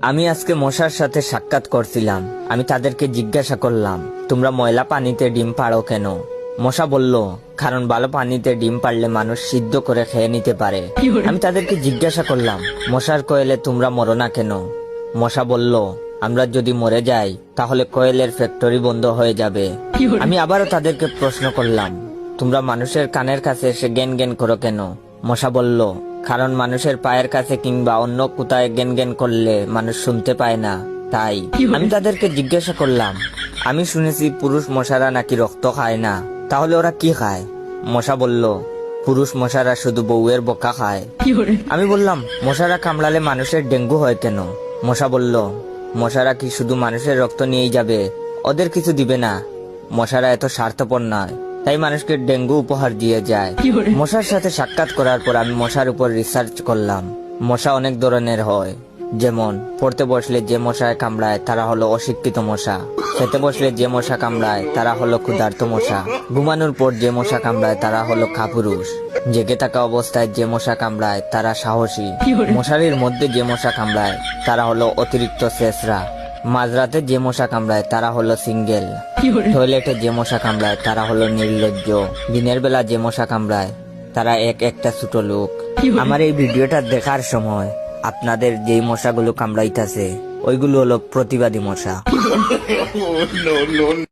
আমি আজকে মশার সাথে সাক্ষাৎ করছিলাম। আমি তাদেরকে জিজ্ঞাসা করলাম, তোমরা ময়লা পানিতে ডিম পাড়ো কেন? মশা বলল, কারণ ভালো পানিতে ডিম পারলে মানুষ সিদ্ধ করে খেয়ে নিতে পারে। আমি তাদেরকে জিজ্ঞাসা করলাম, মশার কোয়েলে তোমরা মরো না কেন? মশা বলল, আমরা যদি মরে যাই তাহলে কোয়েলের ফ্যাক্টরি বন্ধ হয়ে যাবে। আমি আবারও তাদেরকে প্রশ্ন করলাম, তোমরা মানুষের কানের কাছে এসে জ্ঞান জ্ঞান করো কেন? মশা বলল, কারণ মানুষের পায়ের কাছে কিংবা অন্য কোথায় জ্ঞান জ্ঞান করলে মানুষ শুনতে পায় না, তাই। আমি তাদেরকে জিজ্ঞাসা করলাম, আমি শুনেছি পুরুষ মশারা নাকি রক্ত খায় না, তাহলে ওরা কি খায়? মশা বলল, পুরুষ মশারা শুধু বউয়ের বোকা খায়। আমি বললাম, মশারা কামড়ালে মানুষের ডেঙ্গু হয় কেন? মশা বলল, মশারা কি শুধু মানুষের রক্ত নিয়েই যাবে, ওদের কিছু দিবে না। মশারা এত স্বার্থপর নয়, তাই মানুষকে ডেঙ্গু উপহার দিয়ে যায়। মশার সাথে সাক্ষাৎ করার পর আমি মশার উপর রিসার্চ করলাম। মশা অনেক ধরনের হয়, যেমন পড়তে বসলে যে মশায় কামড়ায় তারা হলো অশিক্ষিত মশা, খেতে বসলে যে মশা কামড়ায় তারা হলো ক্ষুধার্ত মশা, ঘুমানোর পর যে মশা কামড়ায় তারা হলো কাপুরুষ, জেগে থাকা অবস্থায় যে মশা কামড়ায় তারা সাহসী, মশারির মধ্যে যে মশা কামড়ায় তারা হলো অতিরিক্ত শেষরা, মাঝরাতে যে মশা কামড়ায় তারা হলো সিঙ্গেল, টয়লেটে যে মশা কামড়ায় তারা হলো নির্লজ্জ, দিনের বেলা যে মশা কামড়ায় তারা একটা ছোট লোক। আমার এই ভিডিওটা দেখার সময় আপনাদের যেই মশাগুলো কামড়াইতেছে ওইগুলো হলো প্রতিবাদী মশা।